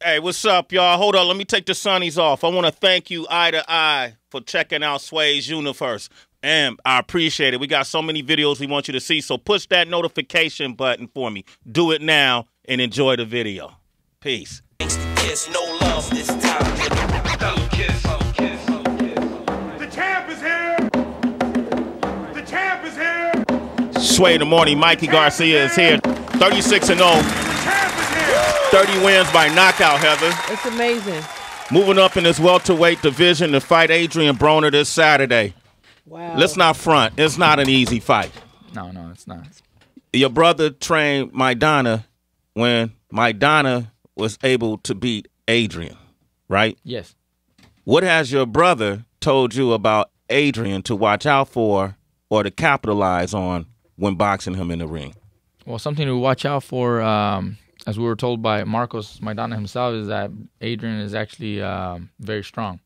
Hey, what's up, y'all? Hold on, let me take the sunnies off. I want to thank you, Eye to Eye, for checking out Sway's Universe. And I appreciate it. We got so many videos we want you to see, so push that notification button for me. Do it now and enjoy the video. Peace. Kiss, no love this time. The champ is here. The champ is here. Sway in the morning. Mikey Garcia is here. 36-0. 30 wins by knockout, Heather. It's amazing. Moving up in this welterweight division to fight Adrien Broner this Saturday. Wow. Let's not front. It's not an easy fight. No, it's not. Your brother trained Maidana when Maidana was able to beat Adrien, right? Yes. What has your brother told you about Adrien to watch out for or to capitalize on when boxing him in the ring? Well, something to watch out for, as we were told by Marcos Maidana himself, is that Adrien is actually very strong.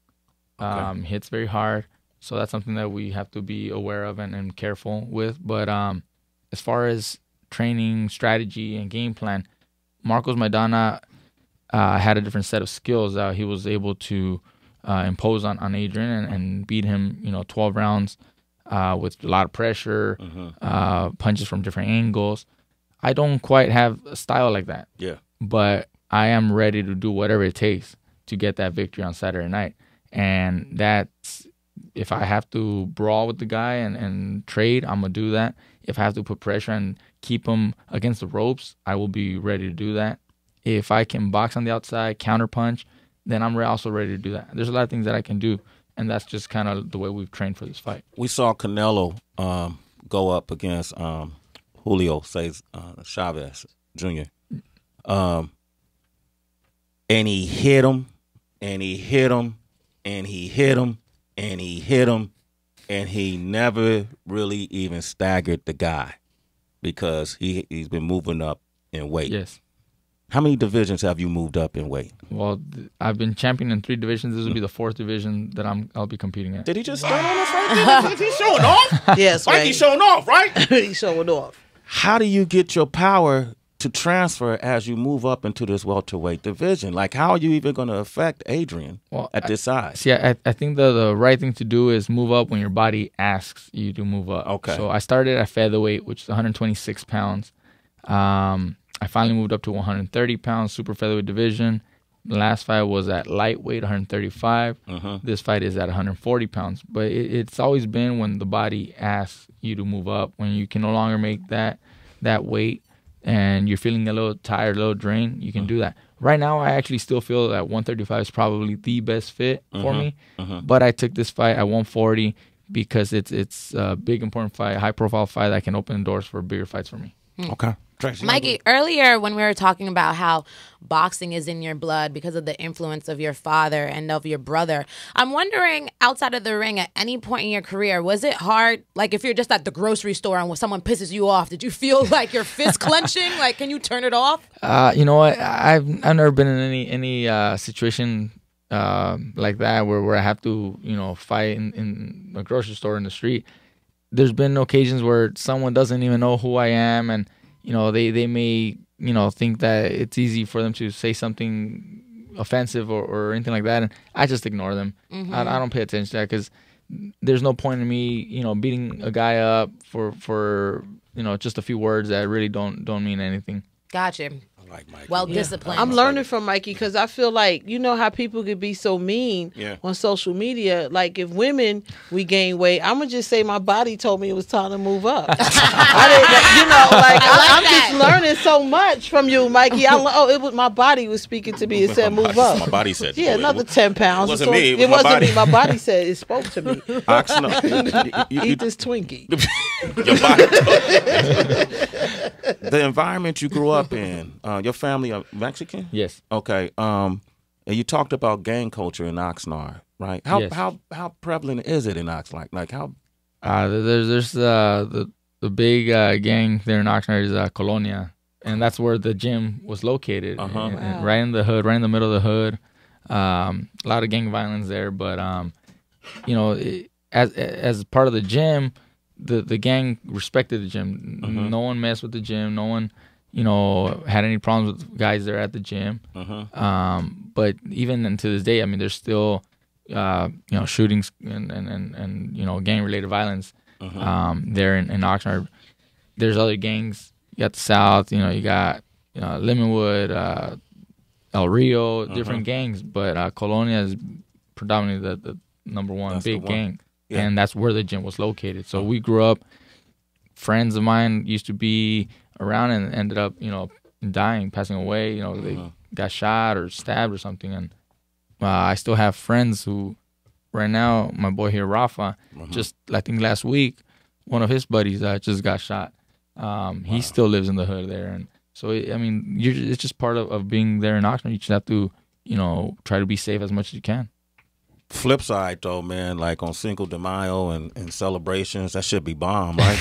Okay. Hits very hard. So that's something that we have to be aware of and careful with. But as far as training, strategy, and game plan, Marcos Maidana had a different set of skills that he was able to impose on Adrien and beat him, 12 rounds with a lot of pressure, punches from different angles. I don't quite have a style like that. Yeah. But I am ready to do whatever it takes to get that victory on Saturday night. And that's, if I have to brawl with the guy and trade, I'm going to do that. If I have to put pressure and keep him against the ropes, I will be ready to do that. If I can box on the outside, counterpunch, then I'm also ready to do that. There's a lot of things that I can do, and that's just kind of the way we've trained for this fight. We saw Canelo go up against Julio Chavez Jr. And he hit him, and he hit him, and he hit him, and he hit him, and he never really even staggered the guy because he's been moving up in weight. Yes. How many divisions have you moved up in weight? Well, I've been champion in 3 divisions. This will be the 4th division that I'll be competing in. Did he just start on us right there? He's showing off? Yes, right. Mikey's showing off, right? He's showing off. How do you get your power to transfer as you move up into this welterweight division? Like, how are you even going to affect Adrien at this size? See, I think the right thing to do is move up when your body asks you to move up. Okay. So I started at featherweight, which is 126 pounds. I finally moved up to 130 pounds, super featherweight division. The last fight was at lightweight, 135. This fight is at 140 pounds. But it's always been when the body asks you to move up, when you can no longer make that weight and you're feeling a little tired, a little drained, you can do that. Right now, I actually still feel that 135 is probably the best fit for me. But I took this fight at 140 because it's a big, important fight, high-profile fight that can open doors for bigger fights for me. Okay. Tracy, Mikey, earlier when we were talking about how boxing is in your blood because of the influence of your father and of your brother, I'm wondering, outside of the ring, at any point in your career, was it hard? Like, if you're just at the grocery store and when someone pisses you off, did you feel like your fist clenching? Like, can you turn it off? You know what? I've never been in any situation like that where I have to fight in a grocery store in the street. There's been occasions where someone doesn't even know who I am, and they may think that it's easy for them to say something offensive or anything like that, and I just ignore them. I don't pay attention to that because there's no point in me beating a guy up for just a few words that really don't mean anything. Gotcha. Like Mikey. Well disciplined. I'm learning from Mikey because I feel like, how people could be so mean on social media. Like, if women, we gain weight, I'm going to just say my body told me it was time to move up. I'm just learning so much from you, Mikey. It was my body was speaking to me and said, move up. My body said. Yeah, another 10 pounds. It wasn't me. It wasn't me. My body said, it spoke to me. Eat this Twinkie. Your body. The environment you grew up in, your family are Mexican? Yes. Okay. And you talked about gang culture in Oxnard, right? How prevalent is it in Oxnard? Like how? There's the big gang there in Oxnard is Colonia, and that's where the gym was located. And right in the hood, right in the middle of the hood. A lot of gang violence there, but as part of the gym, the gang respected the gym. No one messed with the gym. No one had any problems with guys there at the gym. But even to this day, I mean, there's still shootings and gang related violence there in Oxnard. There's other gangs. You got the South. You got Lemonwood, El Rio, different gangs. But Colonia is predominantly the number one big gang, and that's where the gym was located. So we grew up. Friends of mine used to be around and ended up, dying, passing away. They got shot or stabbed or something. And I still have friends who, right now, my boy here, Rafa, just I think last week, one of his buddies just got shot. He still lives in the hood there, and so it's just part of being there in Oxnard. You just have to, try to be safe as much as you can. Flip side though, man, like on Cinco de Mayo and celebrations, that should be bomb, right?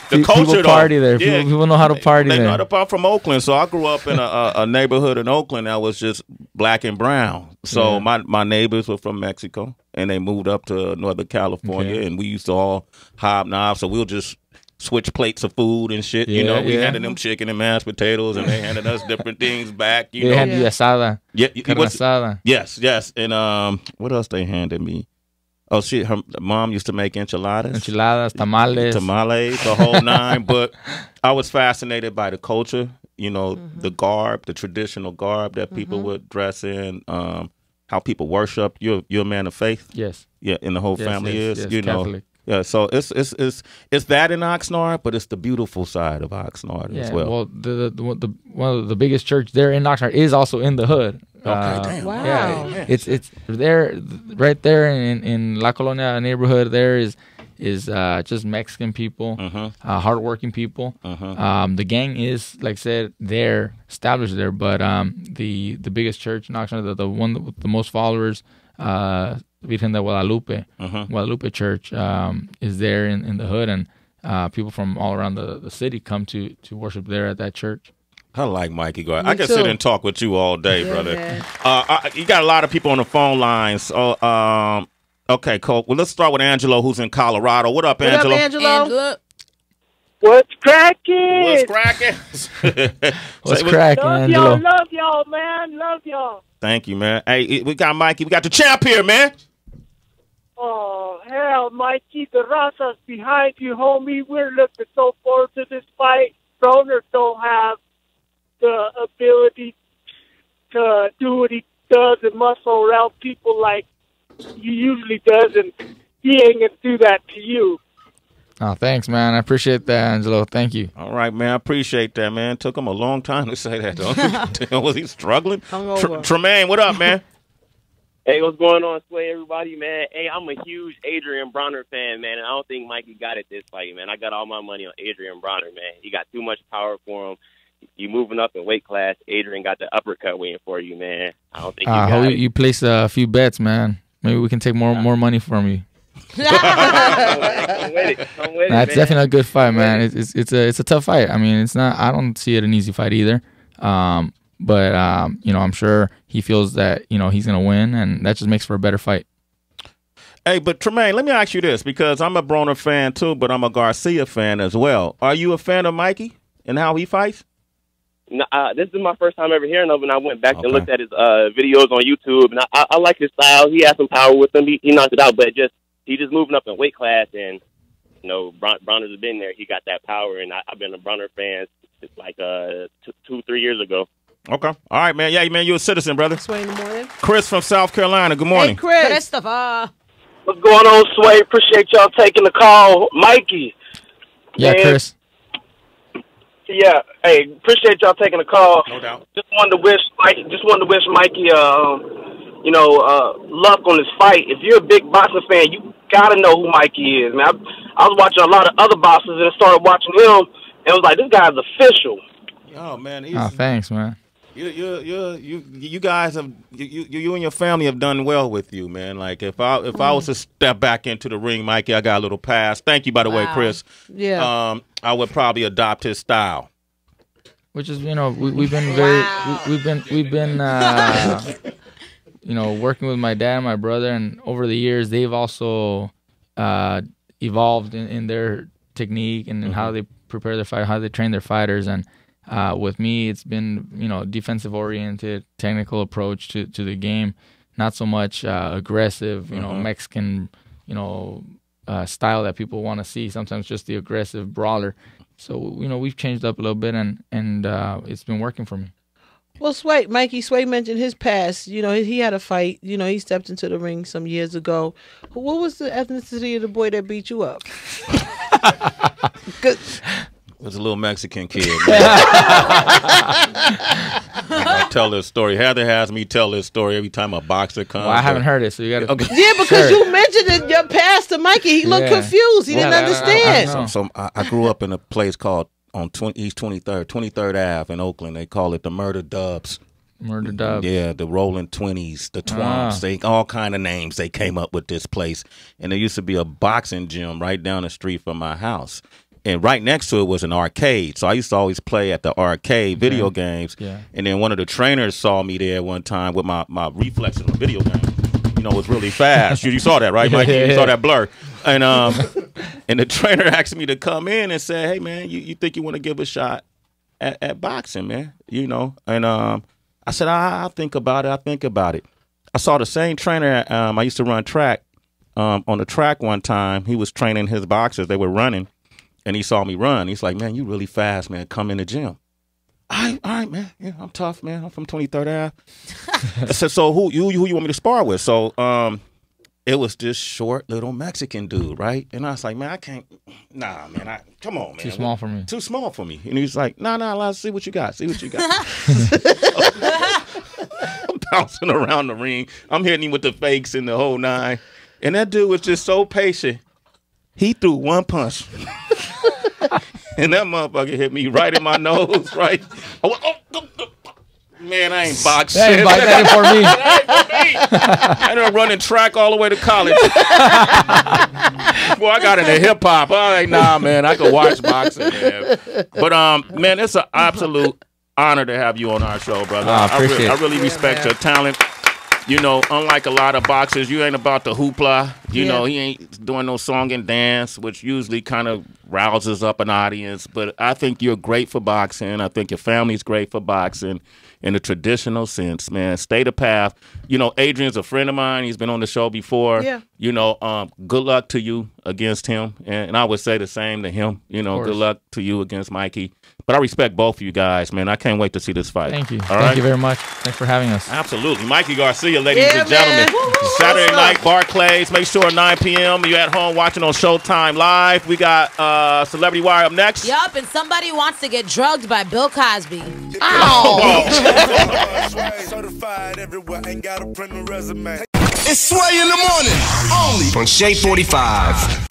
The culture people party there. People know how to party there. I'm from Oakland, so I grew up in a neighborhood in Oakland that was just black and brown. So my neighbors were from Mexico, and they moved up to Northern California, and we used to all hobnob. So we'll just switch plates of food and shit. We handed them chicken and mashed potatoes, and they handed us different things back. They handed you asada. Carne asada. Yes. And what else they handed me? Oh shit, her mom used to make enchiladas, tamales, the whole nine. But I was fascinated by the culture. The garb, the traditional garb that people would dress in. How people worship. You're a man of faith. Yes. Yeah, and the whole family is. Catholic. Yeah, so it's that in Oxnard, but it's the beautiful side of Oxnard as well. Well, the one of the biggest church there in Oxnard is also in the hood. Okay, damn. Wow. Yeah, it's there, right there in La Colonia neighborhood. There is just Mexican people, hardworking people. The gang is, like I said, there, established there, but the biggest church in Oxnard, the one with the most followers, Virgen de Guadalupe Church, is there in the hood, and people from all around the city come to worship there at that church. I like Mikey Garcia. I can sit and talk with you all day, brother. You got a lot of people on the phone lines. Okay, cool. Well, let's start with Angelo, who's in Colorado. What up, Angelo? Angelo. What's cracking? What's cracking? What's cracking, Angelo? Love y'all, man. Love y'all. Thank you, man. Hey, we got Mikey. We got the champ here, man. Oh, hell, Mikey. The Raza's behind you, homie. We're looking so forward to this fight. Broner don't have the ability to do what he does and muscle around people like he usually does, and he ain't going to do that to you. Oh, thanks, man. I appreciate that, Angelo. Thank you. All right, man. I appreciate that, man. Took him a long time to say that, though. Was he struggling? Tremaine, what up, man? Hey, what's going on, Sway, everybody, man? Hey, I'm a huge Adrien Broner fan, man, and I don't think Mikey got it this fight, man. I got all my money on Adrien Broner, man. He got too much power for him. You moving up in weight class, Adrien got the uppercut waiting for you, man. I don't think you placed a few bets, man. Maybe we can take more money from you. Come with it, it's definitely a good fight, man. It's a tough fight. I mean, it's not. I don't see it an easy fight either. But I'm sure he feels that he's gonna win, and that just makes for a better fight. Hey, but Tremaine, let me ask you this, because I'm a Broner fan too, but I'm a Garcia fan as well. Are you a fan of Mikey and how he fights? No, this is my first time ever hearing of him, and I went back and looked at his videos on YouTube, and I like his style. He has some power with him. He knocked it out, but he's just moving up in weight class, and Broner's been there. He got that power, and I've been a Broner fan since like 2-3 years ago. Okay. All right, man. Yeah, man, you're a citizen, brother. Sway in the morning. Chris from South Carolina. Good morning. Hey, Chris. Christopher. What's going on, Sway? Appreciate y'all taking the call. Mikey. Yeah, man. Chris. Yeah, hey, appreciate y'all taking the call. No doubt. Just wanted to wish Mikey, luck on his fight. If you're a big boxing fan, you gotta know who Mikey is, man. I was watching a lot of other boxers and started watching him, and it was like, this guy's official. Oh man, thanks, man. You guys have you and your family have done well with you, man. Like if I was to step back into the ring, Mikey, I got a little pass. Thank you, by the way, Chris. Yeah. I would probably adopt his style. Which is, we've been working with my dad and my brother, and over the years they've also evolved in their technique and how they prepare their fight, how they train their fighters. And with me, it's been, you know, defensive-oriented, technical approach to the game, not so much aggressive, you know, Mexican, you know, style that people want to see. Sometimes just the aggressive brawler. So, you know, we've changed up a little bit, and it's been working for me. Well, Mikey mentioned his past. You know, he had a fight. You know, he stepped into the ring some years ago. What was the ethnicity of the boy that beat you up? It was a little Mexican kid. I tell this story. Heather has me tell this story every time a boxer comes. Well, I haven't heard it, so you got to. Okay. Yeah, because you mentioned it, your past to Mikey. He looked confused. He didn't understand. So I grew up in a place called East 23rd Ave in Oakland. They call it the Murder Dubs. Murder Dubs. Yeah, the Rolling 20s, the Twumps. They all kind of names they came up with this place. And there used to be a boxing gym right down the street from my house. And right next to it was an arcade. So I used to always play at the arcade video games. Yeah. And then one of the trainers saw me there one time with my reflexes on the video game. You know, it was really fast. You saw that, right, Mikey? You saw that blur. And and the trainer asked me to come in and say, hey, man, you think you want to give a shot at boxing, man? You know? And I said, I'll think about it. I saw the same trainer. I used to run track. On the track one time, he was training his boxers. They were running. And he saw me run. He's like, man, you really fast, man. Come in the gym. All right, man. Yeah, I'm tough, man. I'm from 23rd Ave. I said, so who you want me to spar with? So it was this short little Mexican dude, right? And I was like, man, I can't. Nah, man. Come on, man. Too small for me. Too small for me. And he's like, nah, let's see what you got. I'm bouncing around the ring. I'm hitting him with the fakes and the whole nine. And that dude was just so patient. He threw one punch. And that motherfucker hit me right in my nose, right? Man, I ain't boxing. That ain't for me. I ended up running track all the way to college. Boy, I got into hip-hop. I'm like, nah, man, I could watch boxing, man. But, man, it's an absolute honor to have you on our show, brother. I really respect your talent. You know, unlike a lot of boxers, you ain't about the hoopla. You know, he ain't doing no song and dance, which usually kind of rouses up an audience. But I think you're great for boxing. I think your family's great for boxing in a traditional sense, man. Stay the path. You know, Adrien's a friend of mine. He's been on the show before. Yeah. You know, good luck to you against him. And I would say the same to him. You know, good luck to you against Mikey. But I respect both of you guys, man. I can't wait to see this fight. Thank you. Thank you very much. Thanks for having us. Absolutely. Mikey Garcia, ladies and gentlemen. Saturday night, Barclays. Make sure 9 p.m. You're at home watching on Showtime Live. We got Celebrity Wire up next. Yup, and somebody wants to get drugged by Bill Cosby. Ow! It's Sway in the morning, only on Shea 45.